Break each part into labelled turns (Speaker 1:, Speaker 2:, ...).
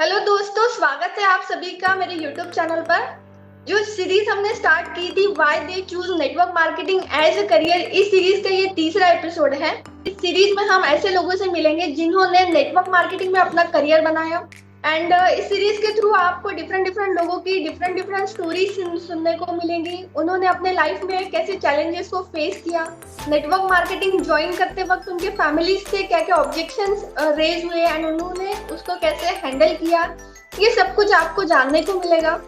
Speaker 1: Hello दोस्तों, स्वागत है आप सभी का मेरे यूट्यूब चैनल पर। जो सीरीज हमने स्टार्ट की थी why they choose network marketing as a career, इस सीरीज का ये तीसरा एपिसोड है। इस सीरीज में हम ऐसे लोगों से मिलेंगे जिन्होंने नेटवर्क मार्केटिंग में अपना करियर बनाया। एंड इस सीरीज के थ्रू आपको डिफरेंट डिफरेंट लोगों की डिफरेंट डिफरेंट स्टोरी सुनने को मिलेंगी। उन्होंने अपने लाइफ में कैसे चैलेंजेस को फेस किया, नेटवर्क मार्केटिंग ज्वाइन करते वक्त उनके फैमिली से क्या क्या ऑब्जेक्शंस रेज हुए एंड उन्होंने उसको कैसे हैंडल किया, ये सब कुछ आपको जानने को मिलेगा।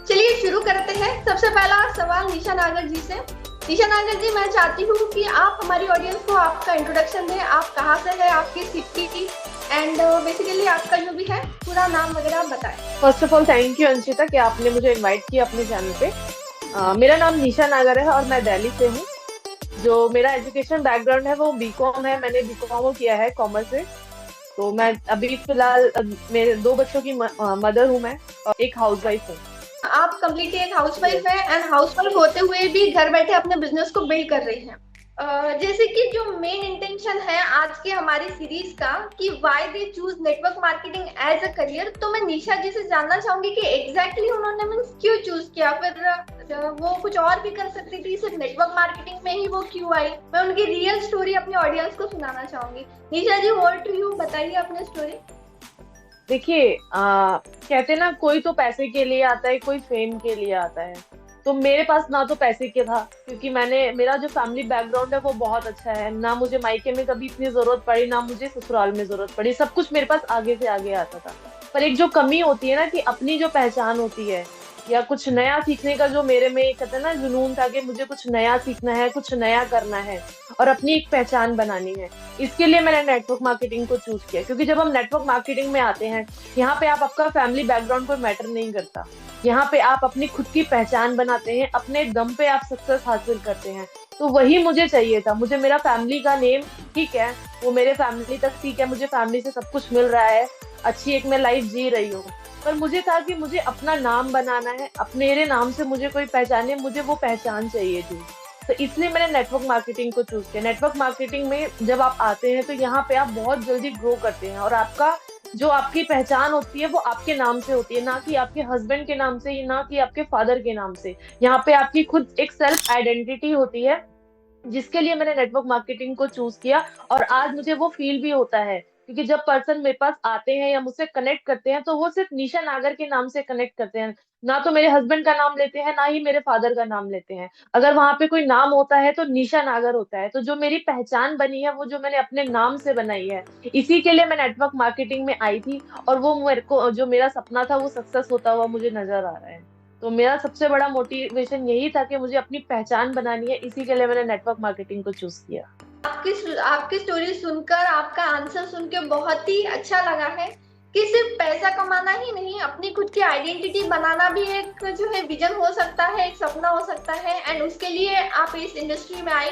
Speaker 1: चलिए शुरू करते हैं। सबसे पहला सवाल निशा नागर जी से। निशा नागर जी, मैं चाहती हूँ कि आप हमारी ऑडियंस को आपका इंट्रोडक्शन दें। आप कहाँ से हैं, आपकी सिटी की एंड बेसिकली आपका जो भी है पूरा नाम वगैरह बताएं।
Speaker 2: First of all thank you Anshita कि आपने मुझे इनवाइट किया अपने चैनल पे। मेरा नाम निशा नागर है और मैं दिल्ली से हूँ। जो मेरा एजुकेशन बैकग्राउंड है वो बीकॉम है। मैंने बीकॉम किया है कॉमर्स से। तो मैं अभी फिलहाल मेरे 2 बच्चों की मदर हूँ मैं, और एक हाउसवाइफ हूँ।
Speaker 1: आप कम्प्लीटली एक हाउसवाइफ है एंड हाउसवाइफ होते हुए भी घर बैठे अपने बिजनेस को बिल्ड कर रही हैं। जैसे कि जो मेन इंटेंशन है आज के हमारी सीरीज का कि why they choose network marketing as a career, तो मैं निशा जी से जानना चाहूंगी कि एग्जैक्टली उन्होंने मीन्स क्यों चूज किया। फिर वो कुछ और भी कर सकती थी, सिर्फ नेटवर्क मार्केटिंग में ही वो क्यों आई। मैं उनकी रियल स्टोरी अपने ऑडियंस को सुनाना चाहूंगी। निशा जी, ओवर टू यू, बताइए अपनी स्टोरी।
Speaker 2: देखिए, कहते हैं ना, कोई तो पैसे के लिए आता है, कोई फेम के लिए आता है। तो मेरे पास ना तो पैसे के था, क्योंकि मेरा जो फैमिली बैकग्राउंड है वो बहुत अच्छा है। ना मुझे मायके में कभी इतनी जरूरत पड़ी, ना मुझे ससुराल में जरूरत पड़ी। सब कुछ मेरे पास आगे से आगे आता था। पर एक जो कमी होती है ना, कि अपनी जो पहचान होती है या कुछ नया सीखने का, जो मेरे में कहते हैं ना जुनून था कि मुझे कुछ नया सीखना है, कुछ नया करना है और अपनी एक पहचान बनानी है। इसके लिए मैंने नेटवर्क मार्केटिंग को चूज किया। क्योंकि जब हम नेटवर्क मार्केटिंग में आते हैं, यहाँ पे आपका फैमिली बैकग्राउंड कोई मैटर नहीं करता। यहाँ पे आप अपनी खुद की पहचान बनाते हैं, अपने दम पे आप सक्सेस हासिल करते हैं। तो वही मुझे चाहिए था। मुझे मेरा फैमिली का नेम ठीक है, वो मेरे फैमिली तक ठीक है, मुझे फैमिली से सब कुछ मिल रहा है, अच्छी एक मैं लाइफ जी रही हूँ। पर मुझे था कि मुझे अपना नाम बनाना है, अपने मेरे नाम से मुझे कोई पहचाने, मुझे वो पहचान चाहिए थी। तो इसलिए मैंने नेटवर्क मार्केटिंग को चूज किया। नेटवर्क मार्केटिंग में जब आप आते हैं तो यहाँ पे आप बहुत जल्दी ग्रो करते हैं, और आपका जो आपकी पहचान होती है वो आपके नाम से होती है, ना कि आपके हस्बैंड के नाम से, ना कि आपके फादर के नाम से। यहाँ पे आपकी खुद एक सेल्फ आइडेंटिटी होती है, जिसके लिए मैंने नेटवर्क मार्केटिंग को चूज किया। और आज मुझे वो फील भी होता है, क्योंकि जब पर्सन मेरे पास आते हैं या मुझसे कनेक्ट करते हैं तो वो सिर्फ निशा नागर के नाम से कनेक्ट करते हैं। ना तो मेरे हस्बैंड का नाम लेते हैं, ना ही मेरे फादर का नाम लेते हैं। अगर वहां पे कोई नाम होता है तो निशा नागर होता है। तो जो मेरी पहचान बनी है वो जो मैंने अपने नाम से बनाई है, इसी के लिए मैं नेटवर्क मार्केटिंग में आई थी। और वो मेरे को, जो मेरा सपना था, वो सक्सेस होता हुआ मुझे नजर आ रहा है। तो मेरा सबसे बड़ा मोटिवेशन यही था कि मुझे अपनी पहचान बनानी है, इसी के लिए मैंने नेटवर्क मार्केटिंग को चूज किया।
Speaker 1: आपकी स्टोरी सुनकर, आपका आंसर सुन के बहुत ही अच्छा लगा है कि सिर्फ पैसा कमाना ही नहीं, अपनी खुद की आइडेंटिटी बनाना भी एक जो है विजन हो सकता है, एक सपना हो सकता है एंड उसके लिए आप इस इंडस्ट्री में आई।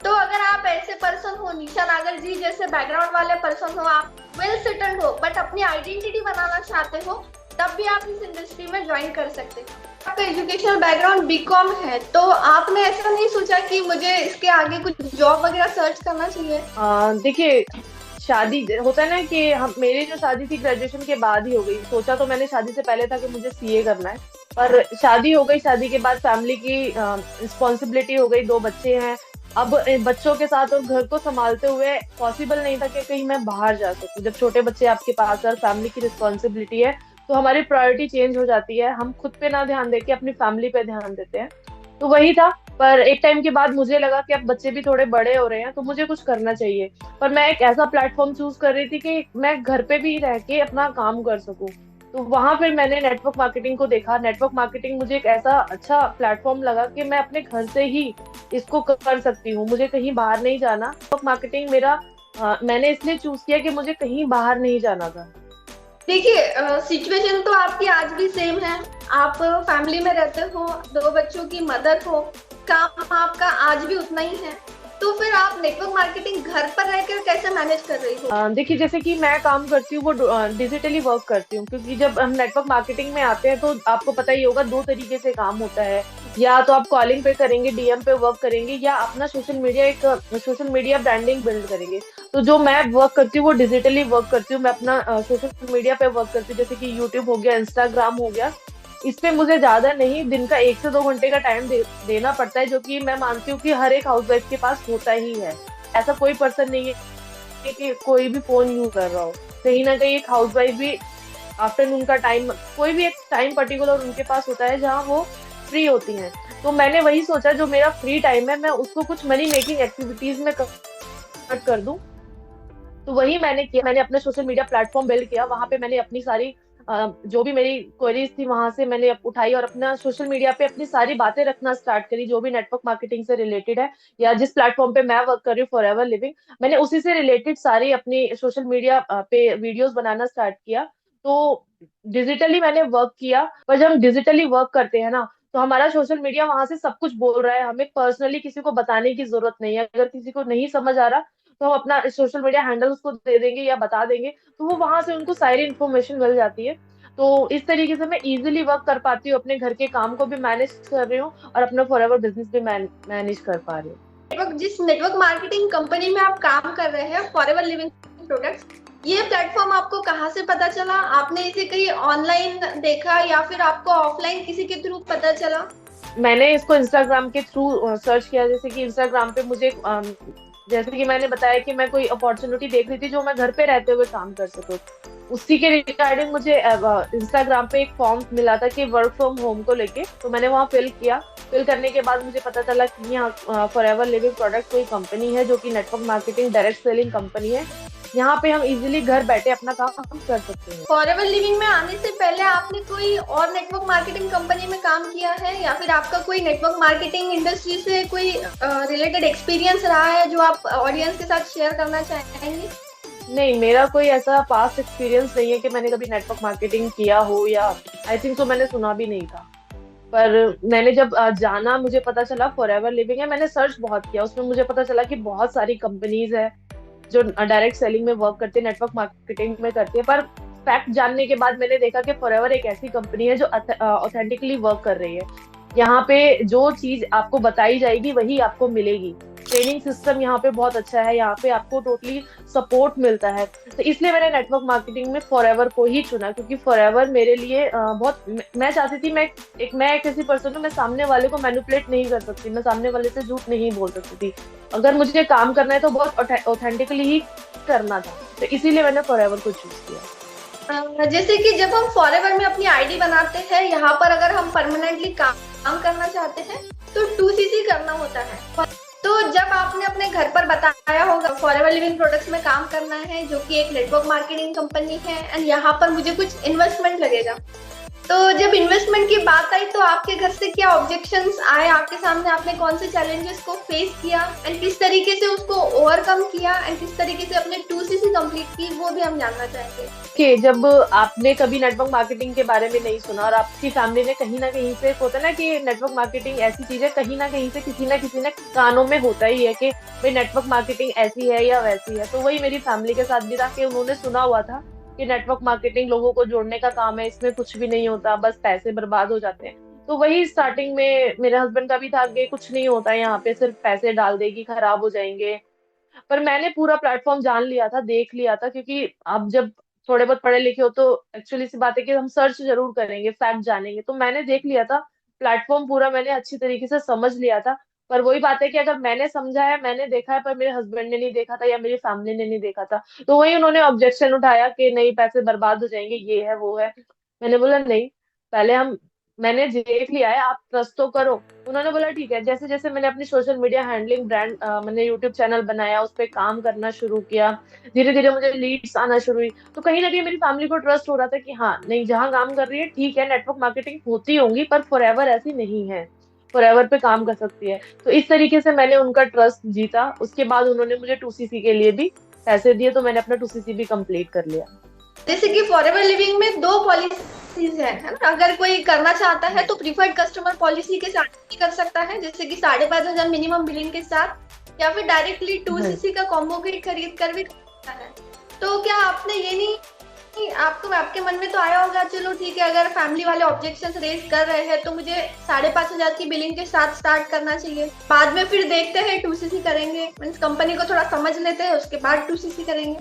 Speaker 1: तो अगर आप ऐसे पर्सन हो, निशा नागर जी जैसे बैकग्राउंड वाले पर्सन हो, आप वेल सेटल्ड हो बट अपनी आइडेंटिटी बनाना चाहते हो, तब भी आप इस इंडस्ट्री में ज्वाइन कर सकते हैं। आपका एजुकेशनल बैकग्राउंड बीकॉम है, तो आपने ऐसा नहीं सोचा कि मुझे इसके आगे कुछ जॉब वगैरह सर्च करना चाहिए?
Speaker 2: देखिए, शादी होता है ना कि हम मेरी जो शादी थी ग्रेजुएशन के बाद ही हो गई। सोचा तो मैंने शादी से पहले था कि मुझे सीए करना है, पर शादी हो गई। शादी के बाद फैमिली की रिस्पॉन्सिबिलिटी हो गई, 2 बच्चे हैं। अब बच्चों के साथ और घर को संभालते हुए पॉसिबल नहीं था कि कहीं मैं बाहर जा सकूं। जब छोटे बच्चे आपके पास और फैमिली की रिस्पॉन्सिबिलिटी है, तो हमारी प्रायोरिटी चेंज हो जाती है। हम खुद पे ना ध्यान देके अपनी फैमिली पे ध्यान देते हैं। तो वही था। पर एक टाइम के बाद मुझे लगा कि अब बच्चे भी थोड़े बड़े हो रहे हैं, तो मुझे कुछ करना चाहिए। पर मैं एक ऐसा प्लेटफॉर्म चूज कर रही थी कि मैं घर पे भी रह के अपना काम कर सकूं। तो वहां फिर मैंने नेटवर्क मार्केटिंग को देखा। नेटवर्क मार्केटिंग मुझे एक ऐसा अच्छा प्लेटफॉर्म लगा कि मैं अपने घर से ही इसको कर सकती हूँ, मुझे कहीं बाहर नहीं जाना। नेटवर्क मार्केटिंग मेरा मैंने इसलिए चूज किया कि मुझे कहीं बाहर नहीं जाना था।
Speaker 1: देखिए, सिचुएशन तो आपकी आज भी सेम है। आप फैमिली में रहते हो, 2 बच्चों की मदर हो, काम आपका आज भी उतना ही है। तो फिर आप नेटवर्क मार्केटिंग घर पर रहकर कैसे मैनेज कर रही हो?
Speaker 2: देखिए, जैसे कि मैं काम करती हूँ वो डिजिटली वर्क करती हूँ। क्योंकि जब हम नेटवर्क मार्केटिंग में आते हैं तो आपको पता ही होगा, 2 तरीके से काम होता है। या तो आप कॉलिंग पे करेंगे, डीएम पे वर्क करेंगे, या अपना सोशल मीडिया ब्रांडिंग बिल्ड करेंगे। तो जो मैं वर्क करती हूँ वो डिजिटली वर्क करती हूँ, मैं अपना सोशल मीडिया पे वर्क करती हूँ, जैसे कि यूट्यूब हो गया, इंस्टाग्राम हो गया। इस पे मुझे ज्यादा नहीं, दिन का 1 से 2 घंटे का टाइम देना पड़ता है, जो कि मैं मानती हूँ कि हर एक हाउसवाइफ के पास होता ही है। ऐसा कोई पर्सन नहीं है कि कोई भी फोन यूज कर रहा हो। कहीं ना कहीं एक हाउसवाइफ भी आफ्टरनून का टाइम, कोई भी एक टाइम पर्टिकुलर उनके पास होता है जहाँ वो फ्री होती हैं। तो मैंने वही सोचा, जो मेरा फ्री टाइम है मैं उसको कुछ मनी मेकिंग एक्टिविटीज में कन्वर्ट कर दूं। तो वही मैंने किया, मैंने अपना सोशल मीडिया प्लेटफॉर्म बिल्ड किया, वहां पे मैंने अपनी सारी जो भी मेरी क्वेरीज थी वहां से मैंने उठाई, और अपना सोशल मीडिया पे अपनी सारी बातें रखना स्टार्ट करी जो भी नेटवर्क मार्केटिंग से रिलेटेड है, या जिस प्लेटफॉर्म पे मैं वर्क कर रही हूँ फॉरएवर लिविंग, मैंने उसी से रिलेटेड सारी अपनी सोशल मीडिया पे वीडियोस बनाना स्टार्ट किया। तो डिजिटली मैंने वर्क किया। पर जब हम डिजिटली वर्क करते हैं ना, तो हमारा सोशल मीडिया वहां से सब कुछ बोल रहा है, हमें पर्सनली किसी को बताने की जरूरत नहीं है। अगर किसी को नहीं समझ आ रहा तो हम अपना सोशल मीडिया हैंडल उसको दे देंगे या बता देंगे, तो वो वहां से उनको सारी इन्फॉर्मेशन मिल जाती है। तो इस तरीके से मैं इजीली वर्क कर पाती हूँ, अपने घर के काम को भी मैनेज कर रही हूँ और अपना फॉरएवर बिजनेस भी मैनेज कर पा रही हूँ।
Speaker 1: जिस नेटवर्क मार्केटिंग कंपनी में आप काम कर रहे हैं, फॉरएवर लिविंग प्रोडक्ट्स, ये प्लेटफॉर्म आपको कहाँ से पता चला? आपने इसे कहीं ऑनलाइन देखा या फिर आपको ऑफलाइन किसी के थ्रू पता चला?
Speaker 2: मैंने इसको इंस्टाग्राम के थ्रू सर्च किया। जैसे कि इंस्टाग्राम पे मुझे जैसे कि मैंने बताया कि मैं कोई अपॉर्चुनिटी देख रही थी जो मैं घर पे रहते हुए काम कर सकूं, उसी के रिगार्डिंग मुझे इंस्टाग्राम पे एक फॉर्म मिला था कि वर्क फ्रॉम होम को लेके। तो मैंने वहाँ फिल किया। फिल करने के बाद मुझे पता चला कि यहाँ फॉरएवर लिविंग प्रोडक्ट कोई कंपनी है जो कि network marketing direct selling company है। यहाँ पे हम इजीली घर बैठे अपना काम कर सकते हैं।
Speaker 1: फॉरएवर लिविंग में आने से पहले आपने कोई और नेटवर्क मार्केटिंग कंपनी में काम किया है, या फिर आपका कोई नेटवर्क मार्केटिंग इंडस्ट्री से कोई रिलेटेड एक्सपीरियंस रहा है जो आप ऑडियंस के साथ शेयर करना चाहेंगे?
Speaker 2: नहीं, मेरा कोई ऐसा पास्ट एक्सपीरियंस नहीं है कि मैंने कभी नेटवर्क मार्केटिंग किया हो, या आई थिंक तो मैंने सुना भी नहीं था। पर मैंने जब जाना, मुझे पता चला फॉरएवर लिविंग है, मैंने सर्च बहुत किया, उसमें मुझे पता चला कि बहुत सारी कंपनीज है जो डायरेक्ट सेलिंग में वर्क करते हैं, नेटवर्क मार्केटिंग में करते हैं। पर फैक्ट जानने के बाद मैंने देखा कि फॉरएवर एक ऐसी कंपनी है जो ऑथेंटिकली वर्क कर रही है। यहाँ पे जो चीज आपको बताई जाएगी वही आपको मिलेगी। ट्रेनिंग सिस्टम यहाँ पे बहुत अच्छा है, यहाँ पे आपको टोटली सपोर्ट मिलता है। तो इसलिए मैंने नेटवर्क मार्केटिंग में फॉरएवर को ही चुना, क्योंकि फॉरएवर मेरे लिए बहुत, मैं चाहती थी, मैं एक ऐसी पर्सन हूँ, मैं सामने वाले को मैनिपुलेट नहीं कर सकती, मैं सामने वाले से झूठ नहीं बोल सकती थी। अगर मुझे काम करना है तो बहुत ऑथेंटिकली ही करना था, तो इसीलिए मैंने फॉरएवर को चूज किया।
Speaker 1: जैसे कि जब हम फॉरएवर में अपनी आईडी बनाते हैं, यहाँ पर अगर हम परमानेंटली काम करना चाहते हैं तो 2CC करना होता है। तो जब आपने अपने घर पर बताया होगा फॉरएवर लिविंग प्रोडक्ट्स में काम करना है, जो कि एक नेटवर्क मार्केटिंग कंपनी है, एंड यहाँ पर मुझे कुछ इन्वेस्टमेंट लगेगा, तो जब इन्वेस्टमेंट की बात आई तो आपके घर से क्या ऑब्जेक्शंस आए आपके सामने? आपने कौन से चैलेंजेस को फेस किया एंड किस तरीके से उसको ओवरकम किया एंड किस तरीके से अपने 2CC कंप्लीट की, वो भी हम जानना चाहेंगे।
Speaker 2: कि जब आपने कभी नेटवर्क मार्केटिंग के बारे में नहीं सुना और आपकी फैमिली ने कहीं ना कहीं से, होता है ना कि नेटवर्क मार्केटिंग ऐसी चीज है, कहीं ना कहीं से किसी ना किसी ने कानों में होता ही है कि भाई नेटवर्क मार्केटिंग ऐसी है या वैसी है। तो वही मेरी फैमिली के साथ भी था कि उन्होंने सुना हुआ था कि नेटवर्क मार्केटिंग लोगों को जोड़ने का काम है, इसमें कुछ भी नहीं होता, बस पैसे बर्बाद हो जाते हैं। तो वही स्टार्टिंग में मेरे हस्बैंड का भी था कि कुछ नहीं होता है, यहाँ पे सिर्फ पैसे डाल देगी, खराब हो जाएंगे। पर मैंने पूरा प्लेटफॉर्म जान लिया था, देख लिया था, क्योंकि आप जब थोड़े बहुत पढ़े लिखे हो तो एक्चुअली सी बात है कि हम सर्च जरूर करेंगे, फैक्ट जानेंगे। तो मैंने देख लिया था प्लेटफॉर्म पूरा, मैंने अच्छी तरीके से समझ लिया था। पर वही बात है कि अगर मैंने समझा है, मैंने देखा है, पर मेरे हस्बैंड ने नहीं देखा था या मेरी फैमिली ने नहीं देखा था, तो वही उन्होंने ऑब्जेक्शन उठाया कि नहीं पैसे बर्बाद हो जाएंगे, ये है वो है। मैंने बोला नहीं, पहले मैंने देख लिया है, आप ट्रस्ट तो करो। उन्होंने बोला ठीक है। जैसे जैसे मैंने अपनी सोशल मीडिया हैंडलिंग ब्रांड, मैंने यूट्यूब चैनल बनाया, उस पर काम करना शुरू किया, धीरे धीरे मुझे लीड्स आना शुरू हुई, तो कहीं ना कहीं मेरी फैमिली को ट्रस्ट हो रहा था कि हाँ नहीं, जहाँ काम कर रही है ठीक है, नेटवर्क मार्केटिंग होती होंगी पर फॉरएवर ऐसी नहीं है, फॉरएवर पे काम कर सकती है। तो इस तरीके से मैंने उनका ट्रस्ट जीता। उसके बाद उन्होंने मुझे 2CC के लिए भी पैसे दिए, तो मैंने अपना 2CC भी कंप्लीट कर लिया।
Speaker 1: जैसे कि फॉरएवर लिविंग में 2 पॉलिसीज है ना? अगर कोई करना चाहता है तो प्रीफर्ड कस्टमर पॉलिसी के साथ भी कर सकता है, जैसे कि 5,500 मिनिमम बिलिंग के साथ, या फिर डायरेक्टली 2CC का कॉम्बो किट खरीद कर भी कर सकता है। तो क्या आपने ये नहीं नहीं, आपको आपके मन में तो आया होगा चलो ठीक है, अगर फैमिली वाले ऑब्जेक्शंस रेज कर रहे हैं तो मुझे 5,500 की बिलिंग के साथ स्टार्ट करना चाहिए, बाद में फिर देखते हैं 2CC करेंगे, मीन्स कंपनी को थोड़ा समझ लेते हैं उसके बाद 2CC करेंगे।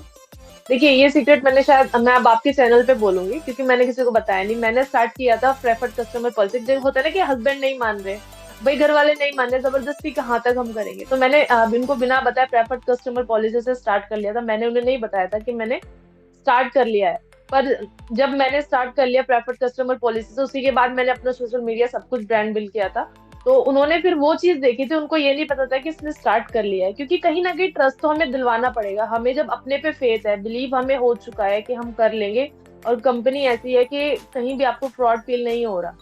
Speaker 2: देखिए ये सीक्रेट मैं अब आपके चैनल पे बोलूंगी, क्योंकि मैंने किसी को बताया नहीं। मैंने स्टार्ट किया था प्रेफर्ड कस्टमर पॉलिसी। जो होता है ना कि हस्बैंड नहीं मान रहे, भाई घर वाले नहीं मान रहे, जबरदस्ती कहाँ तक हम करेंगे, तो मैंने इनको बिना बताए प्रेफर्ड कस्टमर पॉलिसी से स्टार्ट कर लिया था। मैंने उन्हें नहीं बताया था कि मैंने स्टार्ट कर लिया है। पर जब मैंने स्टार्ट कर लिया प्रेफर्ड कस्टमर पॉलिसी से, उसी के बाद मैंने अपना सोशल मीडिया सब कुछ ब्रांड बिल्ड किया था। तो उन्होंने फिर वो चीज देखी थी, उनको ये नहीं पता था कि इसने स्टार्ट कर लिया है। क्योंकि कहीं ना कहीं ट्रस्ट तो हमें दिलवाना पड़ेगा। हमें जब अपने पे फेथ है, बिलीव हमें हो चुका है कि हम कर लेंगे, और कंपनी ऐसी है कि कहीं भी आपको फ्रॉड फील नहीं हो रहा,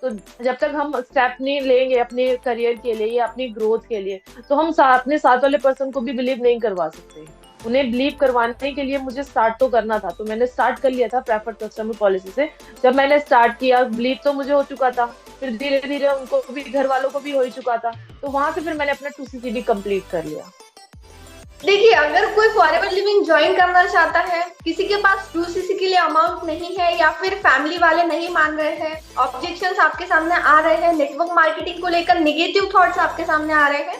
Speaker 2: तो जब तक हम स्टेप नहीं लेंगे अपने करियर के लिए या अपनी ग्रोथ के लिए, तो हम अपने साथ वाले पर्सन को भी बिलीव नहीं करवा सकते। उन्हें बिलीव करवाने के लिए मुझे स्टार्ट तो करना था, तो मैंने स्टार्ट कर लिया था प्रेफर्ड कस्टमर पॉलिसी से। जब मैंने स्टार्ट किया, बिलीव तो मुझे हो चुका था, फिर धीरे धीरे उनको भी, घर वालों को भी हो ही चुका था, तो वहां से फिर मैंने अपना 2CC भी कंप्लीट कर लिया।
Speaker 1: देखिए, अगर कोई फॉरएवर लिविंग ज्वाइन करना चाहता है, किसी के पास 2CC के लिए अमाउंट नहीं है, या फिर फैमिली वाले नहीं मान रहे हैं, ऑब्जेक्शंस आपके सामने आ रहे हैं, नेटवर्क मार्केटिंग को लेकर नेगेटिव थॉट्स आपके सामने आ रहे हैं,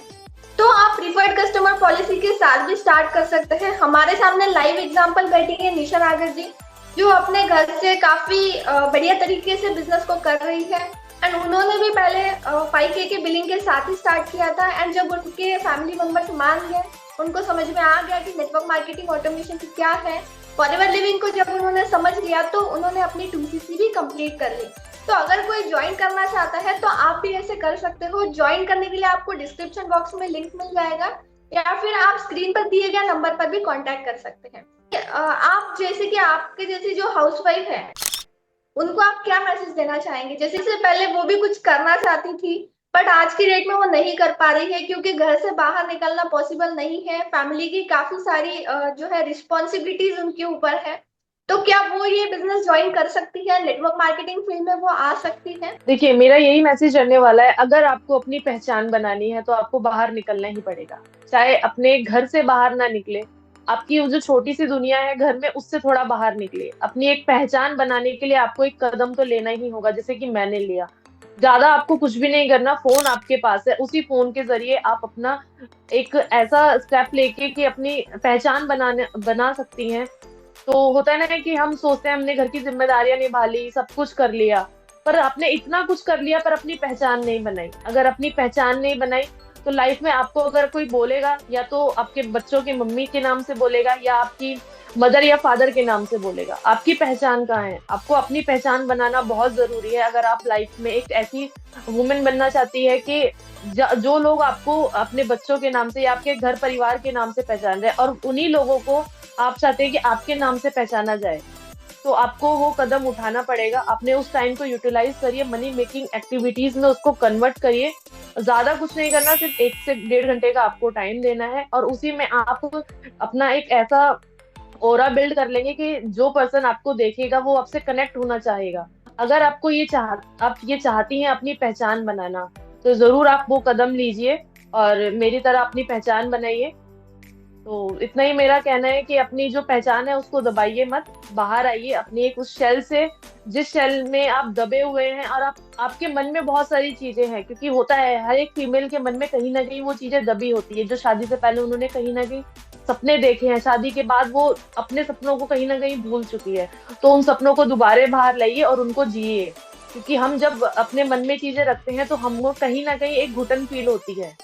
Speaker 1: तो आप प्रीफर्ड कस्टमर पॉलिसी के साथ भी स्टार्ट कर सकते हैं। हमारे सामने लाइव एग्जांपल बैठी है निशा नागर जी, जो अपने घर से काफी बढ़िया तरीके से बिजनेस को कर रही है। एंड उन्होंने भी पहले 5K के बिलिंग के साथ ही स्टार्ट किया था, एंड जब उनके फैमिली मेंबर्स मान गए, उनको समझ में आ गया कि नेटवर्क मार्केटिंग ऑटोमेशन क्या है, फॉरएवर लिविंग को जब उन्होंने समझ लिया, तो उन्होंने अपनी 2CC भी कंप्लीट कर ली। तो अगर कोई ज्वाइन करना चाहता है तो आप भी ऐसे कर सकते हो। ज्वाइन करने के लिए आपको डिस्क्रिप्शन बॉक्स में लिंक मिल जाएगा, या फिर आप स्क्रीन पर दिए गए नंबर पर भी कांटेक्ट कर सकते हैं। आप जैसे कि आपके जैसी जो हाउसवाइफ है, उनको आप क्या मैसेज देना चाहेंगे? जैसे से पहले वो भी कुछ करना चाहती थी, बट आज की डेट में वो नहीं कर पा रही है, क्योंकि घर से बाहर निकलना पॉसिबल नहीं है, फैमिली की काफी सारी जो है रिस्पॉन्सिबिलिटीज उनके ऊपर है, तो क्या वो ये बिजनेस ज्वाइन कर सकती है? नेटवर्क मार्केटिंग फील्ड में वो आ सकती है?
Speaker 2: देखिए मेरा यही मैसेज रहने वाला है, अगर आपको अपनी पहचान बनानी है तो आपको बाहर निकलना ही पड़ेगा। चाहे अपने घर से बाहर ना निकले, आपकी वो जो छोटी सी दुनिया है घर में, उससे थोड़ा बाहर निकले। अपनी एक पहचान बनाने के लिए आपको एक कदम तो लेना ही होगा, जैसे कि मैंने लिया। ज्यादा आपको कुछ भी नहीं करना, फोन आपके पास है, उसी फोन के जरिए आप अपना एक ऐसा स्टेप लेके कि अपनी पहचान बना सकती हैं। तो होता है ना कि हम सोचते हैं हमने घर की जिम्मेदारियां निभा ली, सब कुछ कर लिया, पर आपने इतना कुछ कर लिया पर अपनी पहचान नहीं बनाई। अगर अपनी पहचान नहीं बनाई तो लाइफ में आपको अगर कोई बोलेगा, या तो आपके बच्चों की मम्मी के नाम से बोलेगा, या आपकी मदर या फादर के नाम से बोलेगा। आपकी पहचान कहाँ है? आपको अपनी पहचान बनाना बहुत जरूरी है, अगर आप लाइफ में एक ऐसी वुमेन बनना चाहती है कि जो लोग आपको अपने बच्चों के नाम से या आपके घर परिवार के नाम से पहचान रहे हैं, और उन्हीं लोगों को आप चाहते हैं कि आपके नाम से पहचाना जाए, तो आपको वो कदम उठाना पड़ेगा। अपने उस टाइम को यूटिलाइज करिए, मनी मेकिंग एक्टिविटीज में उसको कन्वर्ट करिए। ज्यादा कुछ नहीं करना, सिर्फ 1 से 1.5 घंटे का आपको टाइम देना है, और उसी में आप अपना एक ऐसा ओरा बिल्ड कर लेंगे कि जो पर्सन आपको देखेगा वो आपसे कनेक्ट होना चाहेगा। अगर आपको आप ये चाहती हैं अपनी पहचान बनाना, तो जरूर आप वो कदम लीजिए और मेरी तरह अपनी पहचान बनाइए। तो इतना ही मेरा कहना है कि अपनी जो पहचान है उसको दबाइए मत, बाहर आइए अपनी एक उस शेल से, जिस शेल में आप दबे हुए हैं। और आपके मन में बहुत सारी चीजें हैं, क्योंकि होता है हर एक फीमेल के मन में कहीं ना कहीं वो चीजें दबी होती है, जो शादी से पहले उन्होंने कहीं ना कहीं सपने देखे हैं, शादी के बाद वो अपने सपनों को कहीं ना कहीं भूल चुकी है। तो उन सपनों को दोबारा बाहर लाइए और उनको जिए, क्योंकि हम जब अपने मन में चीजें रखते हैं तो हमको कहीं ना कहीं एक घुटन फील होती है।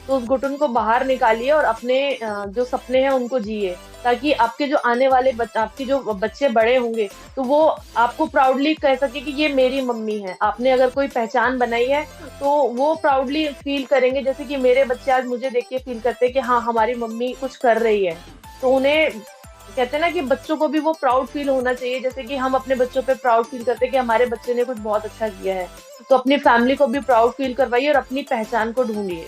Speaker 2: तो उस घुटन को बाहर निकालिए और अपने जो सपने हैं उनको जिए, ताकि आपके जो आने वाले आपके जो बच्चे बड़े होंगे तो वो आपको प्राउडली कह सके कि ये मेरी मम्मी है। आपने अगर कोई पहचान बनाई है तो वो प्राउडली फील करेंगे, जैसे कि मेरे बच्चे आज मुझे देख के फील करते हैं कि हाँ हमारी मम्मी कुछ कर रही है। तो उन्हें कहते हैं ना कि बच्चों को भी वो प्राउड फील होना चाहिए, जैसे कि हम अपने बच्चों पे प्राउड फील करते हैं कि हमारे बच्चे ने कुछ बहुत अच्छा किया है। तो अपनी फैमिली को भी प्राउड फील करवाइए और अपनी पहचान को ढूंढिए।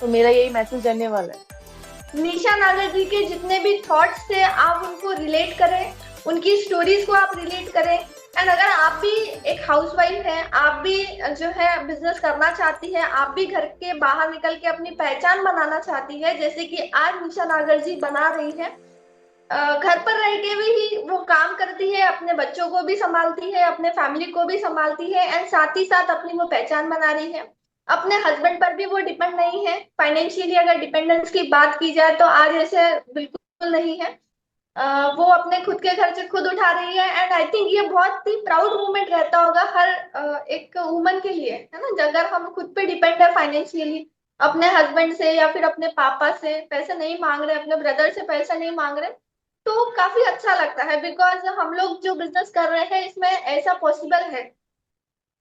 Speaker 2: तो मेरा यही मैसेज रहने वाला है।
Speaker 1: निशा नागर जी के जितने भी थॉट्स थे आप उनको रिलेट करें, उनकी स्टोरीज को आप रिलेट करें। एंड अगर आप भी एक हाउसवाइफ हैं, आप भी जो है बिजनेस करना चाहती हैं, आप भी घर के बाहर निकल के अपनी पहचान बनाना चाहती है, जैसे कि आज निशा नागर जी बना रही है, घर पर रह के भी वो काम करती है, अपने बच्चों को भी संभालती है, अपने फैमिली को भी संभालती है, एंड साथ ही साथ अपनी वो पहचान बना रही है। अपने हस्बैंड पर भी वो डिपेंड नहीं है। फाइनेंशियली अगर डिपेंडेंस की बात की जाए तो आज ऐसे बिल्कुल नहीं है। वो अपने खुद के खर्चे खुद उठा रही है, एंड आई थिंक ये बहुत ही प्राउड मोमेंट रहता होगा हर एक वुमन के लिए, है ना। अगर हम खुद पे डिपेंड है फाइनेंशियली, अपने हस्बैंड से या फिर अपने पापा से पैसे नहीं मांग रहे, अपने ब्रदर से पैसा नहीं मांग रहे, तो काफी अच्छा लगता है। बिकॉज हम लोग जो बिजनेस कर रहे हैं इसमें ऐसा पॉसिबल है।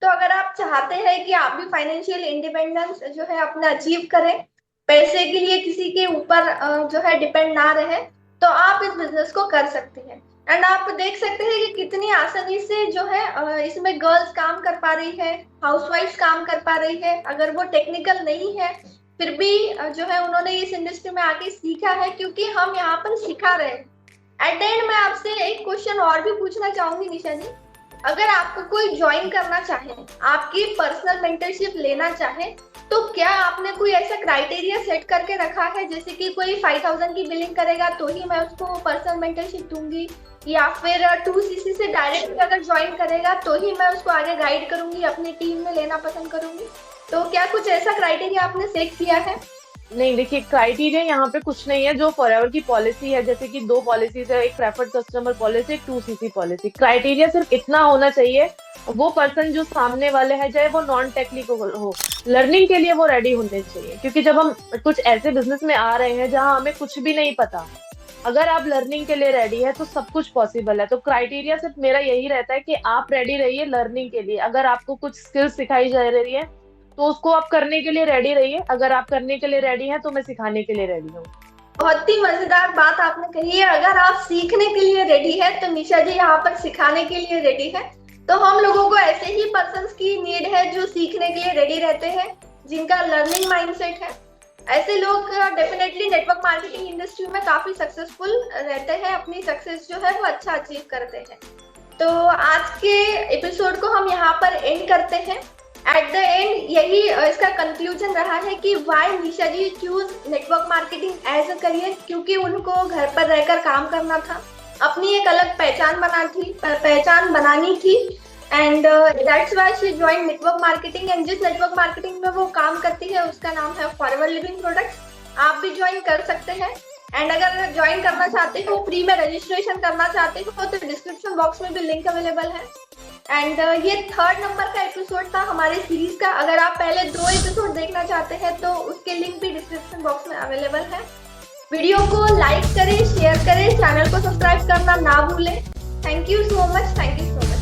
Speaker 1: तो अगर आप चाहते हैं कि आप भी फाइनेंशियल इंडिपेंडेंस जो है अपना अचीव करें, पैसे के लिए किसी के ऊपर जो है डिपेंड ना रहे, तो आप इस बिजनेस को कर सकते हैं। एंड आप देख सकते हैं कि कितनी आसानी से जो है इसमें गर्ल्स काम कर पा रही है, हाउसवाइफ्स काम कर पा रही है। अगर वो टेक्निकल नहीं है फिर भी जो है उन्होंने इस इंडस्ट्री में आके सीखा है, क्योंकि हम यहाँ पर सिखा रहे हैं। एट एंड मैं आपसे एक क्वेश्चन और भी पूछना चाहूंगी निशा जी। अगर आपको कोई ज्वाइन करना चाहे, आपकी पर्सनल मेंटरशिप लेना चाहे, तो क्या आपने कोई ऐसा क्राइटेरिया सेट करके रखा है, जैसे कि कोई 5000 की बिलिंग करेगा तो ही मैं उसको पर्सनल मेंटरशिप दूंगी, या फिर 2cc से डायरेक्ट अगर ज्वाइन करेगा तो ही मैं उसको आगे गाइड करूंगी, अपनी टीम में लेना पसंद करूंगी? तो क्या कुछ ऐसा क्राइटेरिया आपने सेट किया है?
Speaker 2: नहीं, देखिए, क्राइटेरिया यहाँ पे कुछ नहीं है। जो फॉरएवर की पॉलिसी है, जैसे कि दो पॉलिसीज है, एक प्रेफर्ड कस्टमर पॉलिसी, एक 2cc पॉलिसी। क्राइटेरिया सिर्फ इतना होना चाहिए, वो पर्सन जो सामने वाले है, चाहे वो नॉन टेक्निकल हो, लर्निंग के लिए वो रेडी होने चाहिए। क्योंकि जब हम कुछ ऐसे बिजनेस में आ रहे हैं जहाँ हमें कुछ भी नहीं पता, अगर आप लर्निंग के लिए रेडी है तो सब कुछ पॉसिबल है। तो क्राइटेरिया सिर्फ मेरा यही रहता है कि आप रेडी रहिए लर्निंग के लिए। अगर आपको कुछ स्किल्स सिखाई जा रही है तो उसको आप करने के लिए रेडी रहिए। अगर आप करने के लिए रेडी हैं तो मैं सिखाने के लिए रेडी हूँ।
Speaker 1: बहुत ही मजेदार बात आपने कही है। अगर आप सीखने के लिए रेडी है तो निशा जी यहाँ पर सिखाने के लिए रेडी है। तो हम लोगों को ऐसे ही पर्सन्स की नीड है जो सीखने के लिए रेडी रहते हैं, जिनका लर्निंग माइंडसेट है। ऐसे लोग डेफिनेटली नेटवर्क मार्केटिंग इंडस्ट्री में काफी सक्सेसफुल रहते हैं, अपनी सक्सेस जो है वो अच्छा अचीव करते हैं। तो आज के एपिसोड को हम यहाँ पर एंड करते हैं। एट द एंड यही इसका कंक्लूजन रहा है कि why Nisha ji choose network marketing as a career, क्योंकि उनको घर पर रहकर काम करना था, अपनी एक अलग पहचान बनानी थी, and that's why she join network marketing. And जिस नेटवर्क मार्केटिंग में वो काम करती है उसका नाम है फॉरएवर लिविंग प्रोडक्ट्स। आप भी ज्वाइन कर सकते हैं। एंड अगर ज्वाइन करना चाहते हो, फ्री में रजिस्ट्रेशन करना चाहते हो, तो डिस्क्रिप्शन बॉक्स में भी लिंक अवेलेबल है। एंड ये 3rd नंबर का एपिसोड था हमारे सीरीज का। अगर आप पहले 2 एपिसोड देखना चाहते हैं तो उसके लिंक भी डिस्क्रिप्शन बॉक्स में अवेलेबल है। वीडियो को लाइक करें, शेयर करें, चैनल को सब्सक्राइब करना ना भूलें। Thank you so much.